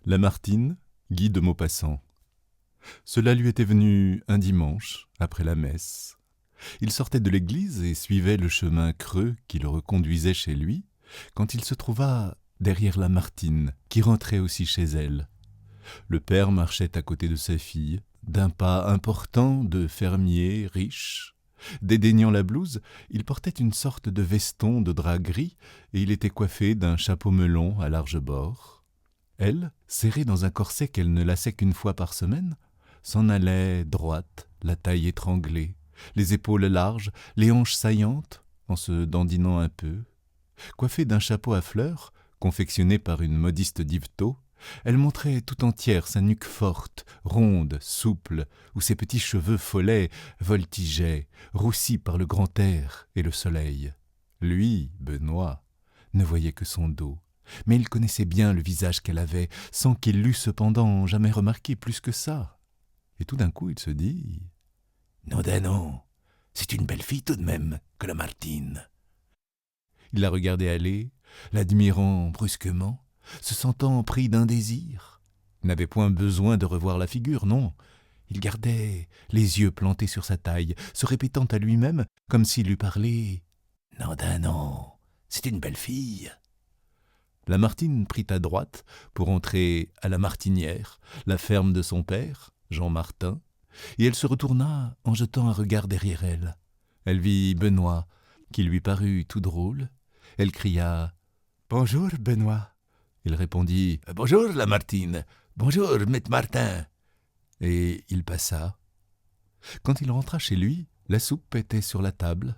Lamartine, Guy de Maupassant. Cela lui était venu un dimanche, après la messe. Il sortait de l'église et suivait le chemin creux qui le reconduisait chez lui, quand il se trouva derrière Lamartine, qui rentrait aussi chez elle. Le père marchait à côté de sa fille, d'un pas important de fermier riche. Dédaignant la blouse, il portait une sorte de veston de drap gris et il était coiffé d'un chapeau melon à large bord. Elle, serrée dans un corset qu'elle ne lassait qu'une fois par semaine, s'en allait droite, la taille étranglée, les épaules larges, les hanches saillantes, en se dandinant un peu. Coiffée d'un chapeau à fleurs, confectionné par une modiste d'Yvetot, elle montrait tout entière sa nuque forte, ronde, souple, où ses petits cheveux follets voltigeaient, roussis par le grand air et le soleil. Lui, Benoît, ne voyait que son dos, mais il connaissait bien le visage qu'elle avait, sans qu'il l'eût cependant jamais remarqué plus que ça. Et tout d'un coup, il se dit « Non, non, c'est une belle fille tout de même que Lamartine. » Il la regardait aller, l'admirant brusquement, se sentant pris d'un désir. Il n'avait point besoin de revoir la figure, non. Il gardait les yeux plantés sur sa taille, se répétant à lui-même comme s'il eût parlé « Non, non, c'est une belle fille. » Lamartine prit à droite pour entrer à la Martinière, la ferme de son père, Jean Martin, et elle se retourna en jetant un regard derrière elle. Elle vit Benoît, qui lui parut tout drôle. Elle cria « Bonjour, Benoît !» Il répondit « Bonjour, Lamartine. Bonjour, maître Martin. » Et il passa. Quand il rentra chez lui, la soupe était sur la table.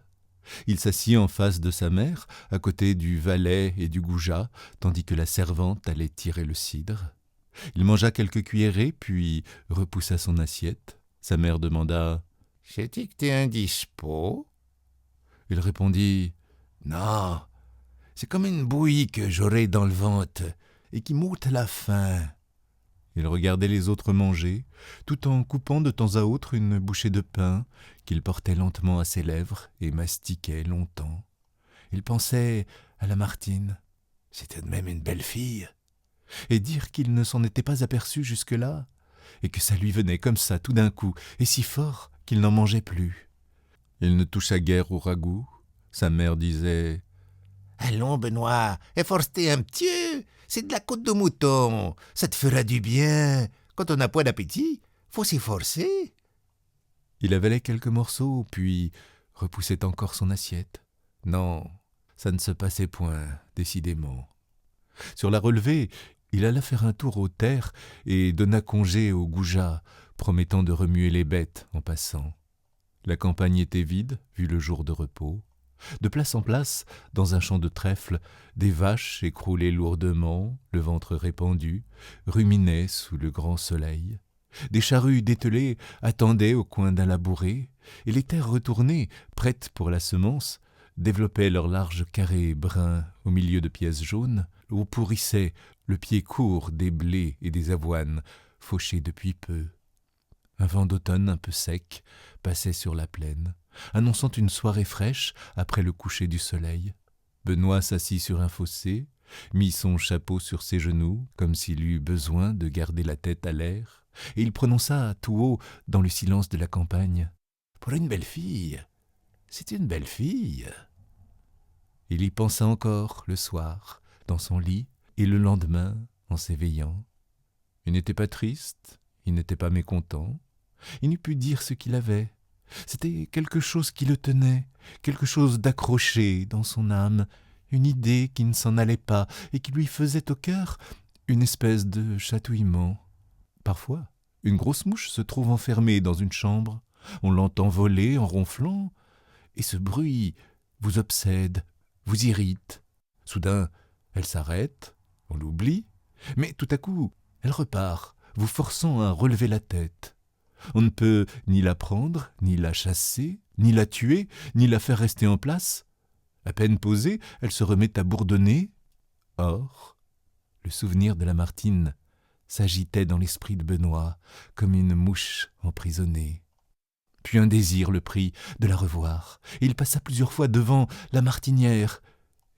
Il s'assit en face de sa mère, à côté du valet et du goujat, tandis que la servante allait tirer le cidre. Il mangea quelques cuillerées, puis repoussa son assiette. Sa mère demanda « J'ai dit que t'es indispo ?» Il répondit « Non, c'est comme une bouillie que j'aurai dans le ventre et qui m'ôte la faim. » Il regardait les autres manger, tout en coupant de temps à autre une bouchée de pain qu'il portait lentement à ses lèvres et mastiquait longtemps. Il pensait à Lamartine. C'était de même une belle fille. Et dire qu'il ne s'en était pas aperçu jusque-là, et que ça lui venait comme ça tout d'un coup, et si fort qu'il n'en mangeait plus. Il ne toucha guère au ragoût. Sa mère disait « Allons, Benoît, efforce-toi un petit peu, c'est de la côte de mouton, ça te fera du bien. Quand on n'a point d'appétit, faut s'efforcer. » Il avalait quelques morceaux, puis repoussait encore son assiette. Non, ça ne se passait point, décidément. Sur la relevée, il alla faire un tour aux terres et donna congé au goujat, promettant de remuer les bêtes en passant. La campagne était vide, vu le jour de repos. De place en place, dans un champ de trèfle, des vaches écroulées lourdement, le ventre répandu, ruminaient sous le grand soleil. Des charrues dételées attendaient au coin d'un labouret, et les terres retournées, prêtes pour la semence, développaient leurs larges carrés bruns au milieu de pièces jaunes, où pourrissait le pied court des blés et des avoines, fauchés depuis peu. Un vent d'automne un peu sec passait sur la plaine, annonçant une soirée fraîche après le coucher du soleil. Benoît s'assit sur un fossé, mit son chapeau sur ses genoux, comme s'il eût besoin de garder la tête à l'air, et il prononça tout haut dans le silence de la campagne « Pour une belle fille, c'est une belle fille. » Il y pensa encore le soir, dans son lit, et le lendemain, en s'éveillant. Il n'était pas triste, il n'était pas mécontent, il n'eût pu dire ce qu'il avait. C'était quelque chose qui le tenait, quelque chose d'accroché dans son âme, une idée qui ne s'en allait pas et qui lui faisait au cœur une espèce de chatouillement. Parfois, une grosse mouche se trouve enfermée dans une chambre, on l'entend voler en ronflant, et ce bruit vous obsède, vous irrite. Soudain, elle s'arrête, on l'oublie, mais tout à coup, elle repart, vous forçant à relever la tête. On ne peut ni la prendre, ni la chasser, ni la tuer, ni la faire rester en place. À peine posée, elle se remet à bourdonner. Or, le souvenir de Lamartine s'agitait dans l'esprit de Benoît comme une mouche emprisonnée. Puis un désir le prit de la revoir. Il passa plusieurs fois devant la martinière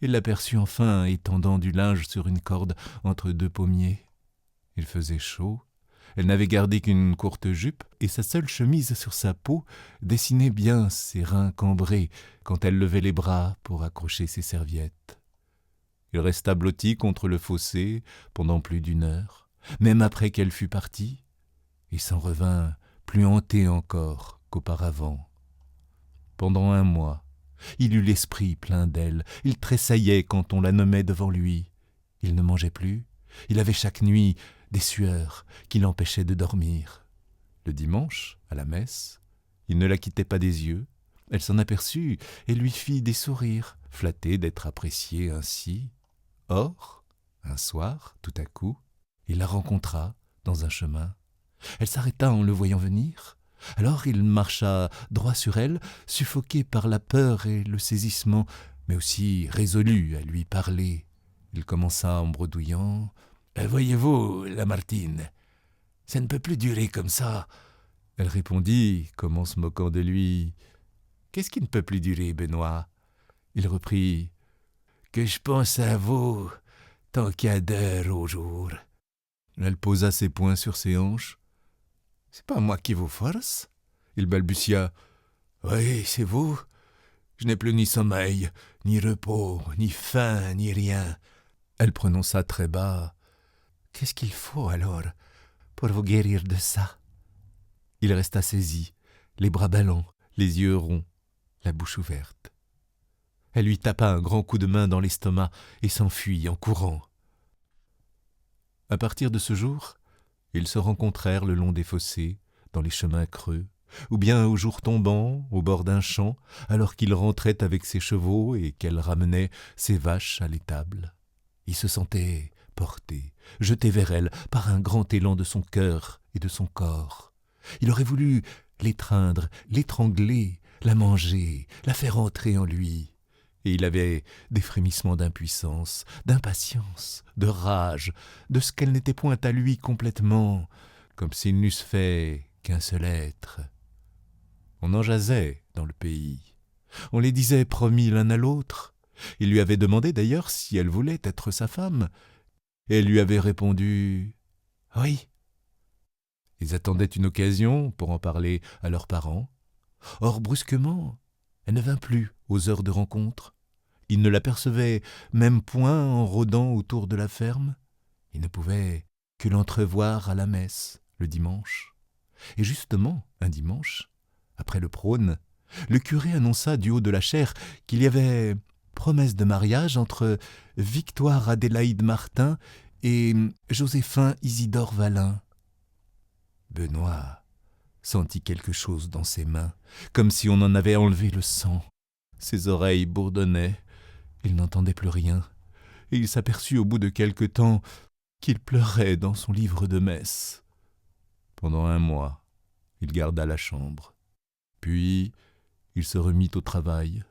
et l'aperçut enfin étendant du linge sur une corde entre deux pommiers. Il faisait chaud. Elle n'avait gardé qu'une courte jupe, et sa seule chemise sur sa peau dessinait bien ses reins cambrés quand elle levait les bras pour accrocher ses serviettes. Il resta blotti contre le fossé pendant plus d'une heure, même après qu'elle fût partie, et s'en revint plus hanté encore qu'auparavant. Pendant un mois, il eut l'esprit plein d'elle, il tressaillait quand on la nommait devant lui. Il ne mangeait plus, il avait chaque nuit des sueurs qui l'empêchaient de dormir. Le dimanche, à la messe, il ne la quittait pas des yeux. Elle s'en aperçut et lui fit des sourires, flattée d'être appréciée ainsi. Or, un soir, tout à coup, il la rencontra dans un chemin. Elle s'arrêta en le voyant venir. Alors il marcha droit sur elle, suffoqué par la peur et le saisissement, mais aussi résolu à lui parler. Il commença en bredouillant. « Voyez-vous, Lamartine, ça ne peut plus durer comme ça. » Elle répondit, comme en se moquant de lui. « Qu'est-ce qui ne peut plus durer, Benoît ?» Il reprit. « Que je pense à vous tant qu'il y a d'heures au jour. » Elle posa ses poings sur ses hanches. « C'est pas moi qui vous force ?» Il balbutia. « Oui, c'est vous. Je n'ai plus ni sommeil, ni repos, ni faim, ni rien. » Elle prononça très bas. « Qu'est-ce qu'il faut alors pour vous guérir de ça ?» Il resta saisi, les bras ballants, les yeux ronds, la bouche ouverte. Elle lui tapa un grand coup de main dans l'estomac et s'enfuit en courant. À partir de ce jour, ils se rencontrèrent le long des fossés, dans les chemins creux, ou bien au jour tombant, au bord d'un champ, alors qu'il rentrait avec ses chevaux et qu'elle ramenait ses vaches à l'étable. Il se sentait porté, jeté vers elle par un grand élan de son cœur et de son corps. Il aurait voulu l'étreindre, l'étrangler, la manger, la faire entrer en lui. Et il avait des frémissements d'impuissance, d'impatience, de rage, de ce qu'elle n'était point à lui complètement, comme s'ils n'eussent fait qu'un seul être. On en jasait dans le pays. On les disait promis l'un à l'autre. Il lui avait demandé d'ailleurs si elle voulait être sa femme, et elle lui avait répondu « Oui ». Ils attendaient une occasion pour en parler à leurs parents. Or, brusquement, elle ne vint plus aux heures de rencontre. Il ne l'apercevait même point en rôdant autour de la ferme. Il ne pouvait que l'entrevoir à la messe le dimanche. Et justement, un dimanche, après le prône, le curé annonça du haut de la chaire qu'il y avait promesse de mariage entre Victoire Adélaïde Martin et Joséphin Isidore Valin. Benoît sentit quelque chose dans ses mains, comme si on en avait enlevé le sang. Ses oreilles bourdonnaient, il n'entendait plus rien, et il s'aperçut au bout de quelque temps qu'il pleurait dans son livre de messe. Pendant un mois, il garda la chambre. Puis, il se remit au travail.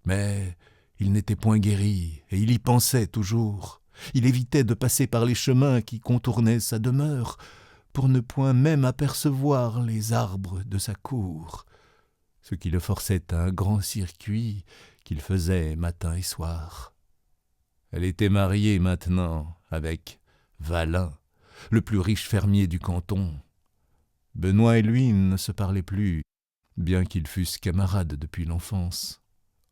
Mais il n'était point guéri, et il y pensait toujours. Il évitait de passer par les chemins qui contournaient sa demeure, pour ne point même apercevoir les arbres de sa cour, ce qui le forçait à un grand circuit qu'il faisait matin et soir. Elle était mariée maintenant avec Valin, le plus riche fermier du canton. Benoît et lui ne se parlaient plus, bien qu'ils fussent camarades depuis l'enfance.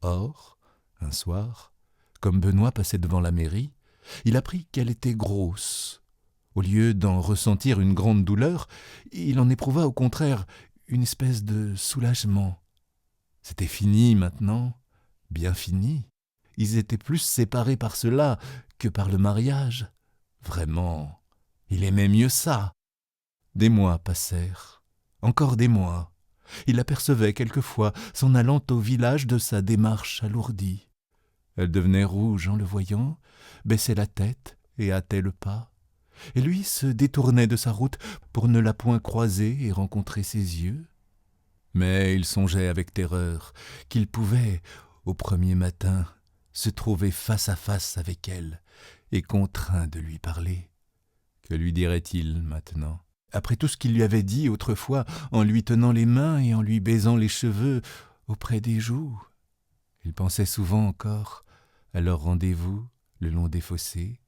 Or, un soir, comme Benoît passait devant la mairie, il apprit qu'elle était grosse. Au lieu d'en ressentir une grande douleur, il en éprouva au contraire une espèce de soulagement. C'était fini maintenant, bien fini. Ils étaient plus séparés par cela que par le mariage. Vraiment, il aimait mieux ça. Des mois passèrent, encore des mois. Il apercevait quelquefois s'en allant au village de sa démarche alourdie. Elle devenait rouge en le voyant, baissait la tête et hâtait le pas. Et lui se détournait de sa route pour ne la point croiser et rencontrer ses yeux. Mais il songeait avec terreur qu'il pouvait, au premier matin, se trouver face à face avec elle et contraint de lui parler. Que lui dirait-il maintenant, après tout ce qu'il lui avait dit autrefois en lui tenant les mains et en lui baisant les cheveux auprès des joues? Il pensait souvent encore à leur rendez-vous le long des fossés.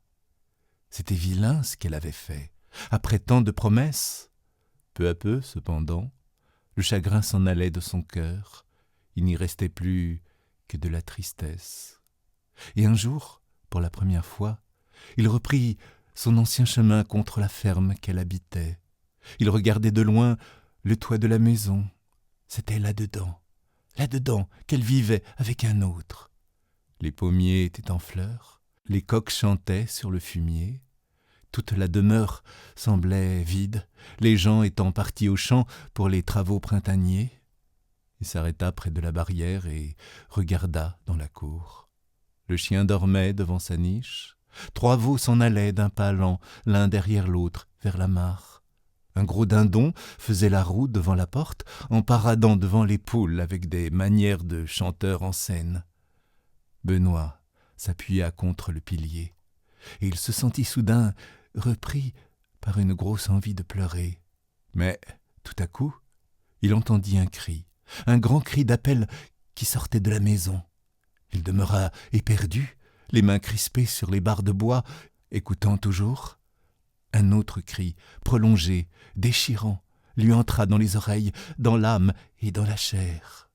C'était vilain ce qu'elle avait fait. Après tant de promesses, peu à peu, cependant, le chagrin s'en allait de son cœur, il n'y restait plus que de la tristesse. Et un jour, pour la première fois, il reprit son ancien chemin contre la ferme qu'elle habitait. Il regardait de loin le toit de la maison. C'était là-dedans qu'elle vivait avec un autre. Les pommiers étaient en fleurs, les coqs chantaient sur le fumier. Toute la demeure semblait vide, les gens étant partis au champ pour les travaux printaniers. Il s'arrêta près de la barrière et regarda dans la cour. Le chien dormait devant sa niche. 3 veaux s'en allaient d'un pas lent, l'un derrière l'autre, vers la mare. Un gros dindon faisait la roue devant la porte, en paradant devant les poules avec des manières de chanteur en scène. Benoît s'appuya contre le pilier, et il se sentit soudain repris par une grosse envie de pleurer. Mais, tout à coup, il entendit un grand cri d'appel qui sortait de la maison. Il demeura éperdu, les mains crispées sur les barres de bois, écoutant toujours. Un autre cri, prolongé, déchirant, lui entra dans les oreilles, dans l'âme et dans la chair.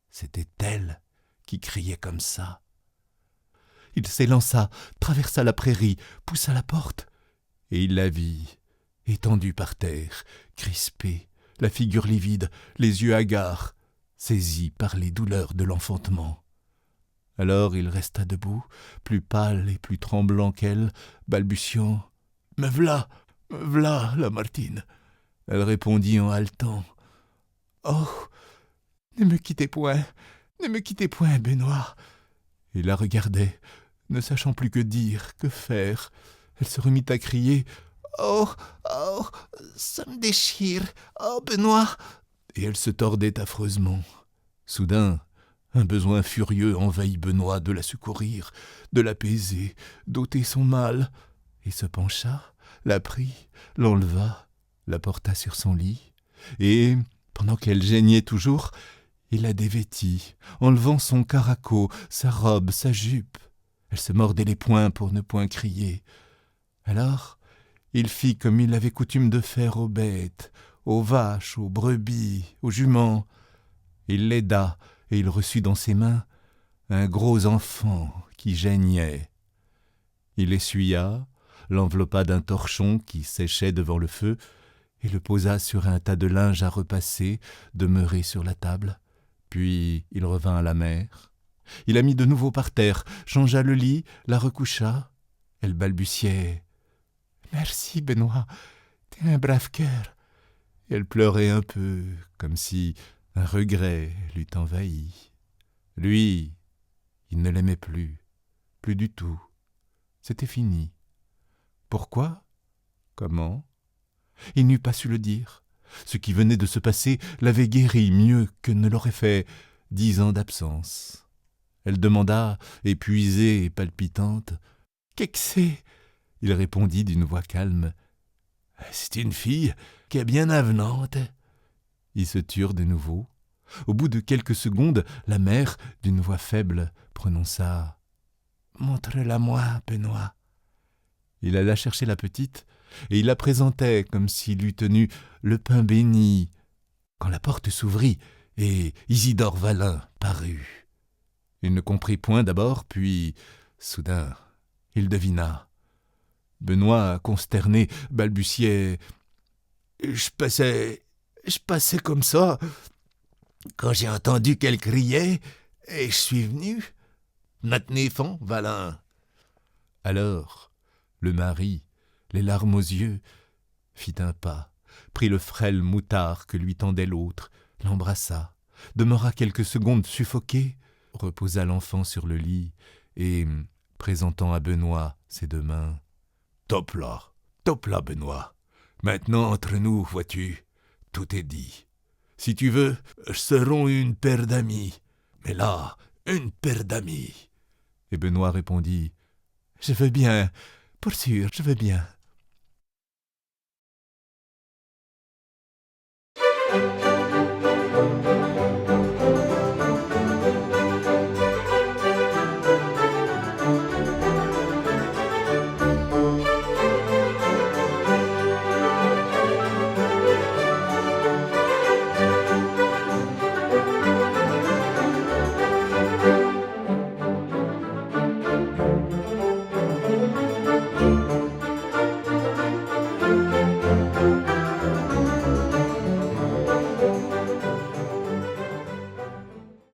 C'était elle qui criait comme ça. Il s'élança, traversa la prairie, poussa la porte, et il la vit, étendue par terre, crispée, la figure livide, les yeux hagards, saisi par les douleurs de l'enfantement. Alors il resta debout, plus pâle et plus tremblant qu'elle, balbutiant « Me v'là, Lamartine !» Elle répondit en haletant « Oh, ne me quittez point, Benoît !» Il la regardait, ne sachant plus que dire, que faire. Elle se remit à crier « Oh, ça me déchire, oh, Benoît !» Et elle se tordait affreusement. Soudain, un besoin furieux envahit Benoît de la secourir, de l'apaiser, d'ôter son mal. Il se pencha, la prit, l'enleva, la porta sur son lit, et, pendant qu'elle geignait toujours, il la dévêtit, enlevant son caraco, sa robe, sa jupe. Elle se mordait les poings pour ne point crier. Alors, il fit comme il avait coutume de faire aux bêtes, aux vaches, aux brebis, aux juments. Il l'aida, et il reçut dans ses mains un gros enfant qui geignait. Il l'essuya, l'enveloppa d'un torchon qui séchait devant le feu, et le posa sur un tas de linge à repasser, demeuré sur la table. Puis il revint à la mère. Il la mit de nouveau par terre, changea le lit, la recoucha. Elle balbutiait « Merci, Benoît, t'es un brave cœur. » Elle pleurait un peu, comme si un regret l'eût envahi. Lui, il ne l'aimait plus du tout. C'était fini. Pourquoi? Comment? Il n'eût pas su le dire. Ce qui venait de se passer l'avait guéri mieux que ne l'aurait fait 10 ans d'absence. Elle demanda, épuisée et palpitante, « Qu'est-que c'est ?» Il répondit d'une voix calme, « C'est une fille qui est bien avenante. » Ils se turent de nouveau. Au bout de quelques secondes, la mère, d'une voix faible, prononça « Montre-la-moi, Benoît. » Il alla chercher la petite, et il la présentait comme s'il eût tenu le pain béni, quand la porte s'ouvrit et Isidore Vallin parut. Il ne comprit point d'abord, puis, soudain, il devina. Benoît, consterné, balbutiait « Je passais comme ça, quand j'ai entendu qu'elle criait, et je suis venu. Maintenant, fond, Vallin. » Alors, le mari, les larmes aux yeux, fit un pas, prit le frêle moutard que lui tendait l'autre, l'embrassa, demeura quelques secondes suffoqué, reposa l'enfant sur le lit, et, présentant à Benoît ses 2 mains, « Top là, Benoît. Maintenant, entre nous, vois-tu, tout est dit. Si tu veux, serons une paire d'amis. Mais là, une paire d'amis. » Et Benoît répondit « Je veux bien, pour sûr, je veux bien. »